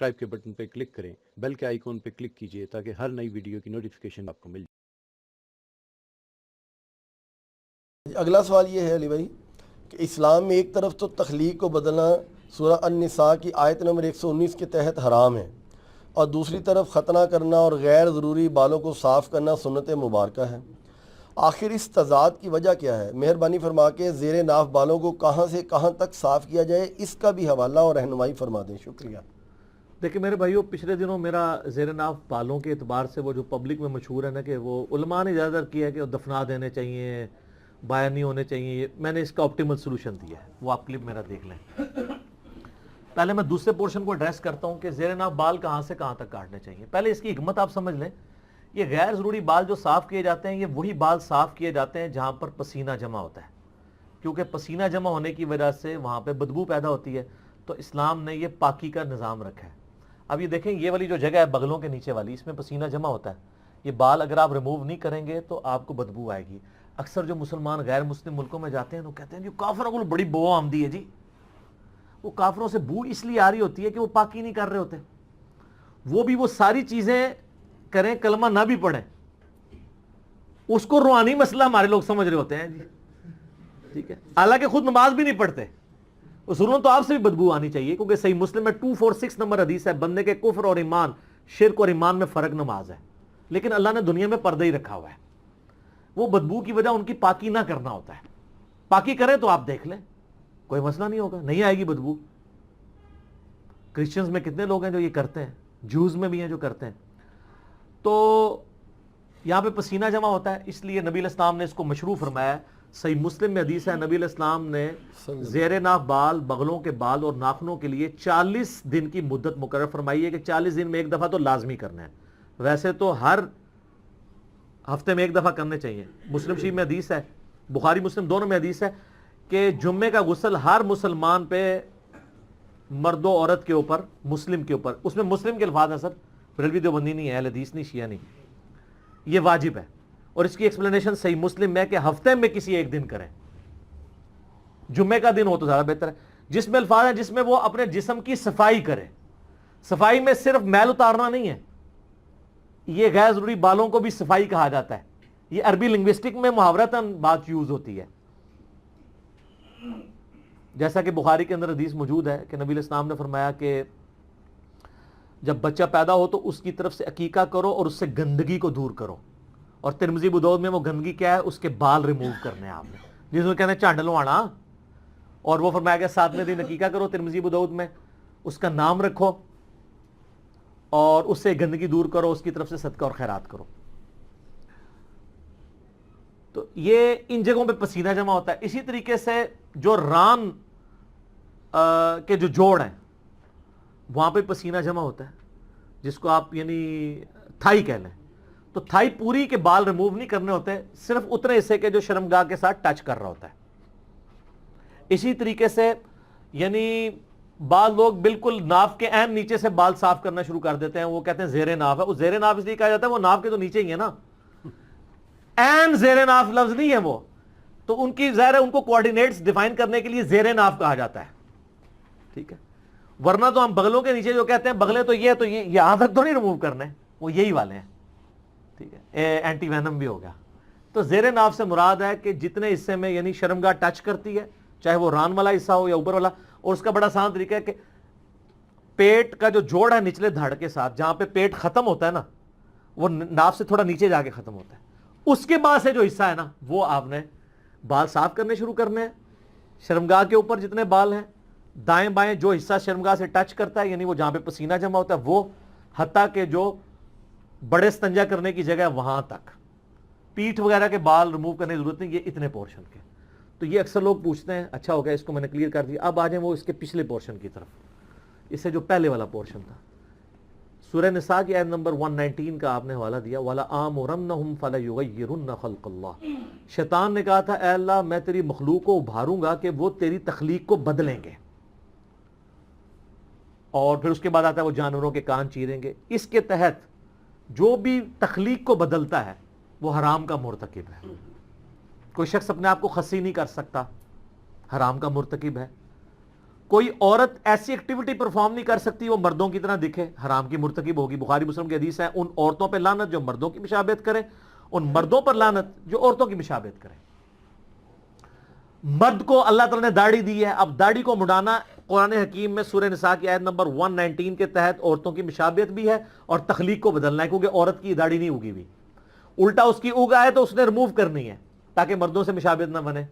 Subscribe کے button پہ click کریں، بیل کے آئیکن پہ کلک کیجئے تاکہ ہر نئی ویڈیو کی نوٹیفیکیشن آپ کو مل جائے۔ اگلا سوال یہ ہے علی بھائی کہ اسلام میں ایک طرف تو تخلیق کو بدلنا سورہ النساء کی آیت نمبر 119 کے تحت حرام ہے، اور دوسری طرف ختنہ کرنا اور غیر ضروری بالوں کو صاف کرنا سنت مبارکہ ہے۔ آخر اس تضاد کی وجہ کیا ہے؟ مہربانی فرما کے زیر ناف بالوں کو کہاں سے کہاں تک صاف کیا جائے، اس کا بھی حوالہ اور رہنمائی فرما دیں، شکریہ۔ دیکھیں میرے بھائیو، پچھلے دنوں میرا زیر ناف بالوں کے اعتبار سے وہ جو پبلک میں مشہور ہے نا کہ وہ علماء نے زیادہ کیا ہے کہ وہ دفنا دینے چاہیے، بایا نہیں ہونے چاہیے، میں نے اس کا آپٹیمل سلوشن دیا ہے، وہ آپ کلپ میرا دیکھ لیں۔ پہلے میں دوسرے پورشن کو ایڈریس کرتا ہوں کہ زیر ناف بال کہاں سے کہاں تک کاٹنے چاہیے۔ پہلے اس کی حکمت آپ سمجھ لیں، یہ غیر ضروری بال جو صاف کیے جاتے ہیں، یہ وہی بال صاف کیے جاتے ہیں جہاں پر پسینہ جمع ہوتا ہے، کیونکہ پسینہ جمع ہونے کی وجہ سے وہاں پہ بدبو پیدا ہوتی ہے، تو اسلام نے یہ پاکی کا نظام رکھا ہے۔ اب یہ دیکھیں، یہ والی جو جگہ ہے بغلوں کے نیچے والی، اس میں پسینہ جمع ہوتا ہے، یہ بال اگر آپ ریموو نہیں کریں گے تو آپ کو بدبو آئے گی۔ اکثر جو مسلمان غیر مسلم ملکوں میں جاتے ہیں تو کہتے ہیں جی کافروں کو بڑی بو آمدی ہے جی، وہ کافروں سے بو اس لیے آ رہی ہوتی ہے کہ وہ پاکی نہیں کر رہے ہوتے، وہ بھی وہ ساری چیزیں کریں، کلمہ نہ بھی پڑھیں، اس کو روحانی مسئلہ ہمارے لوگ سمجھ رہے ہوتے ہیں جی، ٹھیک ہے، حالانکہ خود نماز بھی نہیں پڑھتے۔ اصولوں تو آپ سے بھی بدبو آنی چاہیے، کیونکہ صحیح مسلم میں 246 نمبر حدیث ہے، بندے کے کفر اور ایمان، شرک اور ایمان میں فرق نماز ہے، لیکن اللہ نے دنیا میں پردہ ہی رکھا ہوا ہے، وہ بدبو کی وجہ ان کی پاکی نہ کرنا ہوتا ہے۔ پاکی کریں تو آپ دیکھ لیں، کوئی مسئلہ نہیں ہوگا، نہیں آئے گی بدبو۔ کرسچنز میں کتنے لوگ ہیں جو یہ کرتے ہیں، جوز میں بھی ہیں جو کرتے ہیں۔ تو یہاں پہ پسینہ جمع ہوتا ہے، اس لیے نبی علیہ السلام نے اس کو مشروع فرمایا ہے۔ صحیح مسلم میں حدیث ہے، نبی علیہ السلام نے زیر ناف بال، بغلوں کے بال اور ناخنوں کے لیے 40 دن کی مدت مقرر فرمائی ہے کہ 40 دن میں ایک دفعہ تو لازمی کرنا ہے، ویسے تو ہر ہفتے میں ایک دفعہ کرنے چاہیے۔ مسلم شریف میں حدیث ہے، بخاری مسلم دونوں میں حدیث ہے کہ جمعے کا غسل ہر مسلمان پہ، مرد و عورت کے اوپر، مسلم کے اوپر، اس میں مسلم کے الفاظ ہیں سر، بریلوی دیوبندی نہیں ہے، اہل حدیث نہیں، شیعہ نہیں، یہ واجب ہے، اور اس کی ایکسپلینیشن صحیح مسلم میں کہ ہفتے میں کسی ایک دن کریں، جمعے کا دن ہو تو زیادہ بہتر ہے، جس میں الفاظ ہیں جس میں وہ اپنے جسم کی صفائی کرے۔ صفائی میں صرف میل اتارنا نہیں ہے، یہ غیر ضروری بالوں کو بھی صفائی کہا جاتا ہے، یہ عربی لنگوسٹک میں محاورتاً بات یوز ہوتی ہے، جیسا کہ بخاری کے اندر حدیث موجود ہے کہ نبی علیہ السلام نے فرمایا کہ جب بچہ پیدا ہو تو اس کی طرف سے عقیقہ کرو اور اس سے گندگی کو دور کرو، اور ترمذی ابو داؤد میں وہ گندگی کیا ہے؟ اس کے بال ریموو کرنے ہیں آپ نے، جس کو کہتے ہیں چانڈ لوانا، اور وہ فرمایا کہ 7ویں دن عقیقہ کرو، ترمذی ابو داؤد میں، اس کا نام رکھو اور اس سے گندگی دور کرو، اس کی طرف سے صدقہ اور خیرات کرو۔ تو یہ ان جگہوں پہ پسینہ جمع ہوتا ہے۔ اسی طریقے سے جو ران کے جو جوڑ ہیں وہاں پہ پسینہ جمع ہوتا ہے، جس کو آپ یعنی تھائی کہہ لیں، تو تھائی پوری کے بال ریموو نہیں کرنے ہوتے، صرف اتنے حصے کے جو شرمگاہ کے ساتھ ٹچ کر رہا ہوتا ہے۔ اسی طریقے سے یعنی بعض لوگ بالکل ناف کے عین نیچے سے بال صاف کرنا شروع کر دیتے ہیں، وہ کہتے ہیں زیر ناف ہے، وہ زیر ناف اس لیے کہا جاتا ہے وہ ناف کے تو نیچے ہی ہے نا، عین زیر ناف لفظ نہیں ہے وہ، تو ان کی ظاہر ہے ان کو کوارڈینیٹس ڈیفائن کرنے کے لیے زیر ناف کہا جاتا ہے، ٹھیک ہے، ورنہ تو ہم بغلوں کے نیچے جو کہتے ہیں بغلے تو یہ یہاں تک تو نہیں ریموو کرنے، وہ یہی والے ہیں، ٹھیک ہے، اینٹی وینم بھی ہو گیا۔ تو زیر ناف سے مراد ہے کہ جتنے حصے میں یعنی شرمگاہ ٹچ کرتی ہے، چاہے وہ ران والا حصہ ہو یا اوپر والا، اور اس کا بڑا آسان طریقہ ہے کہ پیٹ کا جو جوڑ ہے نچلے دھڑ کے ساتھ، جہاں پہ پیٹ ختم ہوتا ہے نا، وہ ناف سے تھوڑا نیچے جا کے ختم ہوتا ہے، اس کے بعد سے جو حصہ ہے نا وہ آپ نے بال صاف کرنے شروع کرنے ہیں۔ شرمگاہ کے اوپر جتنے بال ہیں، دائیں بائیں جو حصہ شرمگاہ سے ٹچ کرتا ہے، یعنی وہ جہاں پہ پسینہ جمع ہوتا ہے، وہ حتیٰ کہ جو بڑے استنجا کرنے کی جگہ ہے وہاں تک، پیٹھ وغیرہ کے بال ریموو کرنے کی ضرورت نہیں، یہ اتنے پورشن کے۔ تو یہ اکثر لوگ پوچھتے ہیں، اچھا ہو گیا اس کو میں نے کلیئر کر دیا، اب آ جائیں وہ اس کے پچھلے پورشن کی طرف، اس سے جو پہلے والا پورشن تھا۔ سورہ نساء کی آیت نمبر 119 کا آپ نے حوالہ دیا، وَلَآمُرَنَّهُمْ فَلَيُغَيِّرُنَّ خَلْقَ اللَّهِ، شیطان نے کہا تھا اے اللہ میں تیری مخلوق کو ابھاروں گا کہ وہ تیری تخلیق کو بدلیں گے، اور پھر اس کے بعد آتا ہے وہ جانوروں کے کان چیریں گے۔ اس کے تحت جو بھی تخلیق کو بدلتا ہے وہ حرام کا مرتکب ہے، کوئی شخص اپنے آپ کو خسی نہیں کر سکتا، حرام کا مرتکب ہے، کوئی عورت ایسی ایکٹیویٹی پرفارم نہیں کر سکتی وہ مردوں کی طرح دکھے، حرام کی مرتکب ہوگی. بخاری مسلم کی حدیث ہے، ان عورتوں پہ لعنت جو مردوں کی مشابہت کریں، ان مردوں پر لعنت جو عورتوں کی مشابہت کریں. مرد کو اللہ تعالیٰ نے داڑھی دی ہے، اب داڑھی کو مڈانا قرآن حکیم میں سورہ نساء کی آیت نمبر 119 کے تحت عورتوں کی مشابہت بھی ہے اور تخلیق کو بدلنا ہے، کیونکہ عورت کی داڑھی نہیں اگی ہوئی، الٹا اس کی اگا ہے تو اس نے ریموو کرنی ہے تاکہ مردوں سے مشابہت نہ بنے.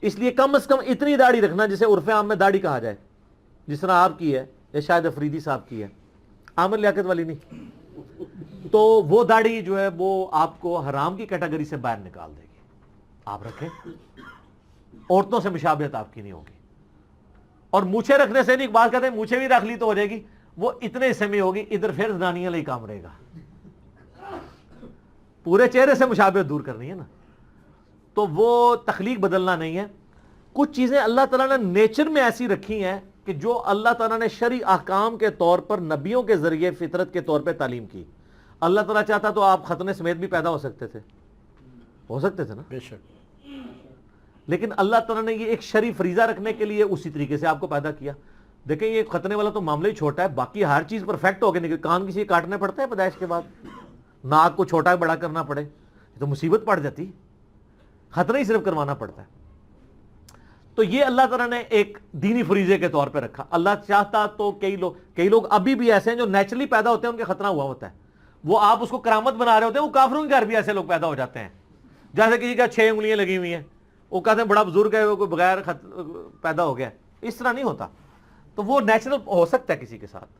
اس لیے کم از کم اتنی داڑھی رکھنا جسے عرف عام میں داڑھی کہا جائے، جس طرح آپ کی ہے یا شاید افریدی صاحب کی ہے، عامر لیاقت والی نہیں. تو وہ داڑھی جو ہے وہ آپ کو حرام کی کیٹیگری سے باہر نکال دے گی. آپ رکھیں، عورتوں سے مشابہت آپ کی نہیں ہوگی. اور مونچھیں رکھنے سے نہیں، بات کہتے ہیں مونچھیں بھی رکھ لی تو ہو جائے گی، وہ اتنے حصے میں ہوگی، ادھر پھر زنانیاں لئی کام رہے گا. پورے چہرے سے مشابہت دور کرنی ہے نا. تو وہ تخلیق بدلنا نہیں ہے. کچھ چیزیں اللہ تعالیٰ نے نیچر میں ایسی رکھی ہیں کہ جو اللہ تعالیٰ نے شرعی احکام کے طور پر نبیوں کے ذریعے فطرت کے طور پہ تعلیم کی. اللہ تعالیٰ چاہتا تو آپ ختنے سمیت بھی پیدا ہو سکتے تھے نا، بے شک. لیکن اللہ تعالیٰ نے یہ ایک شرعی فریضہ رکھنے کے لیے اسی طریقے سے آپ کو پیدا کیا. دیکھیں یہ ختنے والا تو معاملہ ہی چھوٹا ہے، باقی ہر چیز پرفیکٹ ہو گئی. کان کسی کاٹنے پڑتے ہیں پیدائش کے بعد، ناک کو چھوٹا بڑا کرنا پڑے، یہ تو مصیبت پڑ جاتی. ختنہ ہی صرف کروانا پڑتا ہے. تو یہ اللہ تعالیٰ نے ایک دینی فریضے کے طور پہ رکھا. اللہ چاہتا تو کئی لوگ ابھی بھی ایسے ہیں جو نیچرلی پیدا ہوتے ہیں، ان کے ختنہ ہوا ہوتا ہے، وہ آپ اس کو کرامت بنا رہے ہوتے ہیں. وہ کافروں کے گھر بھی ایسے لوگ پیدا ہو جاتے ہیں، جیسے کسی کا 6 انگلیاں لگی ہوئی ہیں، وہ کہتے ہیں بڑا بزرگ ہے، وہ کوئی بغیر پیدا ہو گیا. اس طرح نہیں ہوتا. تو وہ نیچرل ہو سکتا ہے کسی کے ساتھ.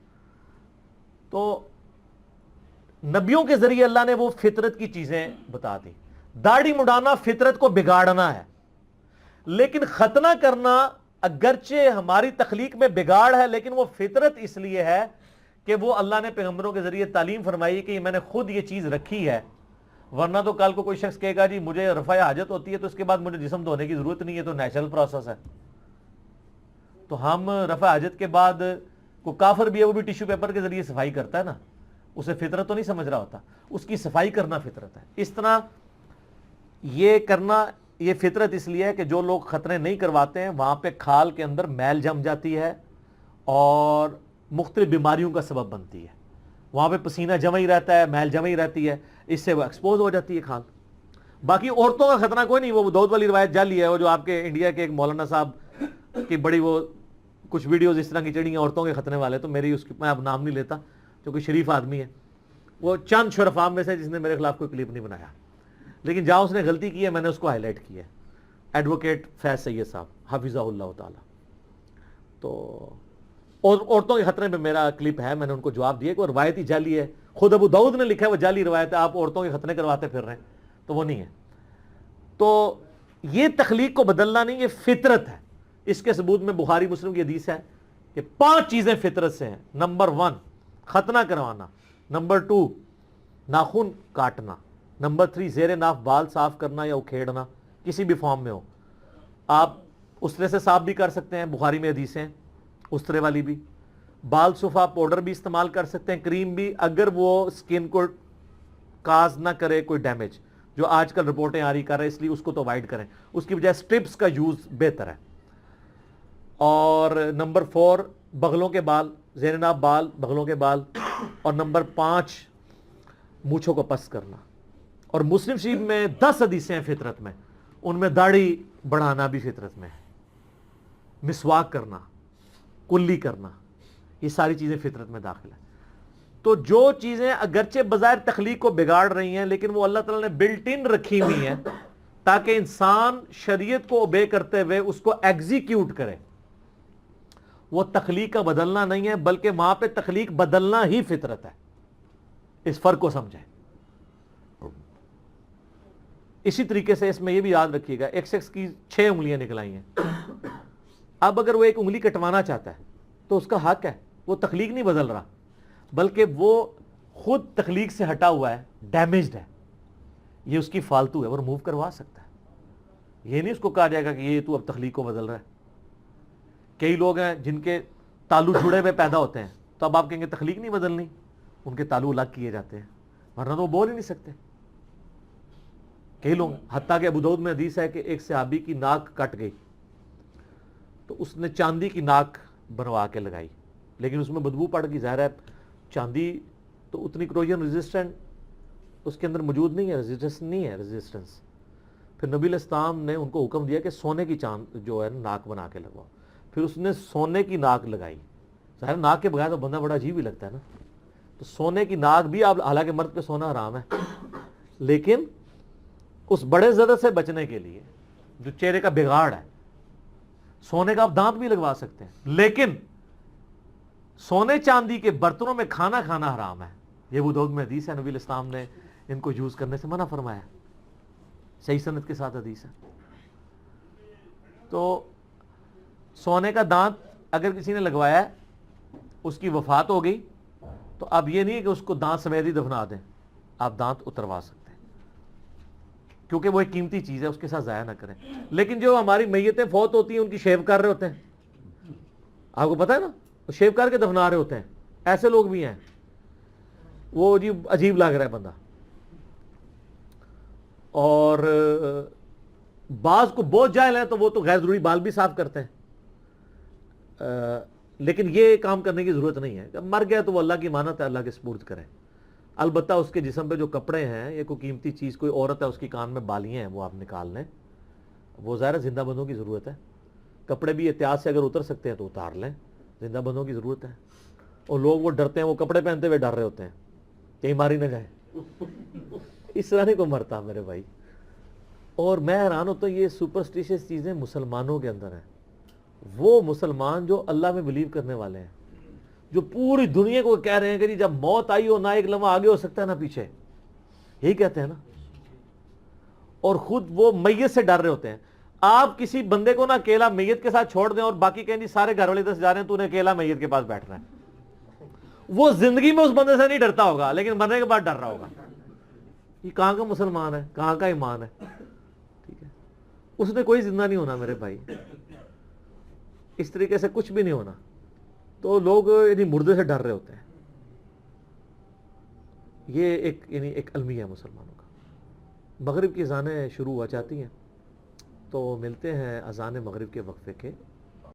تو نبیوں کے ذریعے اللہ نے وہ فطرت کی چیزیں بتا دی. داڑھی مڈانا فطرت کو بگاڑنا ہے، لیکن ختنہ کرنا اگرچہ ہماری تخلیق میں بگاڑ ہے، لیکن وہ فطرت اس لیے ہے کہ وہ اللہ نے پیغمبروں کے ذریعے تعلیم فرمائی کہ میں نے خود یہ چیز رکھی ہے. ورنہ تو کل کو کوئی شخص کہے گا جی مجھے رفع حاجت ہوتی ہے تو اس کے بعد مجھے جسم دھونے کی ضرورت نہیں ہے، تو نیچرل پروسیس ہے. تو ہم رفع حاجت کے بعد کوئی کافر بھی ہے، وہ بھی ٹیشو پیپر کے ذریعے صفائی کرتا ہے نا، اسے فطرت تو نہیں سمجھ رہا ہوتا، اس کی صفائی کرنا فطرت ہے. اس طرح یہ کرنا یہ فطرت اس لیے ہے کہ جو لوگ ختنے نہیں کرواتے ہیں وہاں پہ کھال کے اندر میل جم جاتی ہے اور مختلف بیماریوں کا سبب بنتی ہے. وہاں پہ پسینہ جمع ہی رہتا ہے، میل جمع ہی رہتی ہے، اس سے وہ ایکسپوز ہو جاتی ہے کھال. باقی عورتوں کا خطرہ کوئی نہیں. وہ دودھ والی روایت جعلی ہے، وہ جو آپ کے انڈیا کے ایک مولانا صاحب کی بڑی وہ کچھ ویڈیوز اس طرح کی چڑھی ہیں عورتوں کے ختنے والے، تو میری اس کی میں اب نام نہیں لیتا کیونکہ شریف آدمی ہے. وہ چند شرفاء میں سے جس نے میرے خلاف کوئی کلپ نہیں بنایا، لیکن جہاں اس نے غلطی کی ہے میں نے اس کو ہائی لائٹ کیا ہے. ایڈوکیٹ فیض سید صاحب حفظہ اللہ تعالی. تو اور عورتوں کے خطرے میں میرا کلپ ہے، میں نے ان کو جواب دیا کہ وہ روایت ہی جعلی ہے. خود ابو داؤد نے لکھا ہے وہ جعلی روایت ہے، آپ عورتوں کے ختنے کرواتے پھر رہے ہیں، تو وہ نہیں ہے. تو یہ تخلیق کو بدلنا نہیں، یہ فطرت ہے. اس کے ثبوت میں بخاری مسلم کی حدیث ہے کہ 5 چیزیں فطرت سے ہیں. نمبر 1 ختنہ کروانا، نمبر 2 ناخن کاٹنا، نمبر 3 زیر ناف بال صاف کرنا یا اکھیڑنا کسی بھی فارم میں ہو. آپ اسرے سے صاف بھی کر سکتے ہیں، بخاری میں حدیثیں اسرے والی بھی. بال صفا پاؤڈر بھی استعمال کر سکتے ہیں، کریم بھی، اگر وہ سکن کو کاز نہ کرے کوئی ڈیمیج، جو آج کل رپورٹیں آ رہی کر رہے ہیں، اس لیے اس کو تو اوائڈ کریں. اس کی بجائے سٹرپس کا یوز بہتر ہے. اور نمبر 4 بغلوں کے بال، زیر ناف بال، بغلوں کے بال. اور نمبر 5 مونچھوں کو پس کرنا. اور مسلم شریف میں 10 حدیثیں ہیں فطرت میں، ان میں داڑھی بڑھانا بھی فطرت میں ہے، مسواک کرنا، کلی کرنا، یہ ساری چیزیں فطرت میں داخل ہیں. تو جو چیزیں اگرچہ بظاہر تخلیق کو بگاڑ رہی ہیں، لیکن وہ اللہ تعالیٰ نے بلٹ ان رکھی ہوئی ہیں تاکہ انسان شریعت کو اوبے کرتے ہوئے اس کو ایگزیکیوٹ کرے. وہ تخلیق کا بدلنا نہیں ہے، بلکہ وہاں پہ تخلیق بدلنا ہی فطرت ہے. اس فرق کو سمجھیں. اسی طریقے سے اس میں یہ بھی یاد رکھیے گا، ایک شخص کی 6 انگلیاں نکلائی ہیں. اب اگر وہ ایک انگلی کٹوانا چاہتا ہے تو اس کا حق ہے، وہ تخلیق نہیں بدل رہا، بلکہ وہ خود تخلیق سے ہٹا ہوا ہے، ڈیمیجڈ ہے، یہ اس کی فالتو ہے، وہ ریموو کروا سکتا ہے. یہ نہیں اس کو کہا جائے گا کہ یہ تو اب تخلیق کو بدل رہا ہے. کئی لوگ ہیں جن کے تالو جڑے ہوئے پیدا ہوتے ہیں، تو اب آپ کہیں گے تخلیق نہیں بدلنی، ان کے تالو الگ کیے جاتے ہیں، ورنہ تو وہ بول ہی نہیں سکتے. کئی لوگ، حتیٰ کہ ابو داؤد میں حدیث ہے کہ ایک صحابی کی ناک کٹ گئی تو اس نے چاندی کی ناک بنوا کے لگائی، لیکن اس میں بدبو پڑ گئی، ظاہر ہے چاندی تو اتنی کروجن ریزسٹنٹ اس کے اندر موجود نہیں ہے، ریزسٹنس نہیں ہے ریزسٹنس۔ پھر نبی علیہ السلام نے ان کو حکم دیا کہ سونے کی چاند جو ہے ناک بنا کے لگواؤ، پھر اس نے سونے کی ناک لگائی۔ ظاہر ناک کے بغیر تو بندہ بڑا عجیب ہی لگتا ہے نا، تو سونے کی ناک بھی آپ، حالانکہ مرد پہ سونا حرام ہے، لیکن اس بڑے زدہ سے بچنے کے لیے جو چہرے کا بگاڑ ہے، سونے کا آپ دانت بھی لگوا سکتے ہیں، لیکن سونے چاندی کے برتنوں میں کھانا کھانا حرام ہے۔ یہ ابو داؤد میں حدیث ہے، نبی علیہ السلام نے ان کو یوز کرنے سے منع فرمایا، صحیح سند کے ساتھ حدیث ہے۔ تو سونے کا دانت اگر کسی نے لگوایا ہے، اس کی وفات ہو گئی، تو اب یہ نہیں ہے کہ اس کو دانت سمیت ہی دفنا دیں، آپ دانت اتروا سکتے ہیں، کیونکہ وہ ایک قیمتی چیز ہے، اس کے ساتھ ضائع نہ کریں۔ لیکن جو ہماری میتیں فوت ہوتی ہیں ان کی شیو کر رہے ہوتے ہیں، آپ کو پتہ ہے نا، وہ شیو کر کے دفنا رہے ہوتے ہیں، ایسے لوگ بھی ہیں، وہ عجیب لگ رہا ہے بندہ۔ اور بعض کو بہت جاہل ہیں تو وہ تو غیر ضروری بال بھی صاف کرتے ہیں، لیکن یہ کام کرنے کی ضرورت نہیں ہے۔ مر گیا تو وہ اللہ کی امانت ہے، اللہ کے سپرد کریں۔ البتہ اس کے جسم پہ جو کپڑے ہیں، یہ کوئی قیمتی چیز، کوئی عورت ہے اس کی کان میں بالیاں ہیں، وہ آپ نکال لیں، وہ ظاہر زندہ بندوں کی ضرورت ہے۔ کپڑے بھی احتیاط سے اگر اتر سکتے ہیں تو اتار لیں، زندہ بندوں کی ضرورت ہے۔ اور لوگ وہ ڈرتے ہیں، وہ کپڑے پہنتے ہوئے ڈر رہے ہوتے ہیں کہیں ماری نہ جائے، اس طرح نہیں کوئی مرتا میرے بھائی۔ اور میں حیران ہوتا ہوں، یہ سپرسٹیشس چیزیں مسلمانوں کے اندر ہیں۔ وہ مسلمان جو اللہ میں بلیو کرنے والے ہیں، جو پوری دنیا کو کہہ رہے ہیں کہ جب موت آئی ہو، نہ ایک لمحہ آگے ہو سکتا ہے نہ پیچھے، یہی کہتے ہیں نا، اور خود وہ میت سے ڈر رہے ہوتے ہیں۔ آپ کسی بندے کو نہ اکیلا میت کے ساتھ چھوڑ دیں اور باقی کہیں جی سارے گھر والے دس جا رہے ہیں، تو انہیں اکیلا میت کے پاس بیٹھنا ہے، وہ زندگی میں اس بندے سے نہیں ڈرتا ہوگا، لیکن مرنے کے بعد ڈر رہا ہوگا۔ یہ کہاں کا مسلمان ہے، کہاں کا ایمان ہے؟ ٹھیک ہے، اس نے کوئی زندہ نہیں ہونا میرے بھائی، اس طریقے سے کچھ بھی نہیں ہونا، تو لوگ یعنی مردے سے ڈر رہے ہوتے ہیں۔ یہ ایک المیہ ہے مسلمانوں کا۔ مغرب کی اذانیں شروع ہو جاتی ہیں، تو ملتے ہیں اذان مغرب کے وقفے کے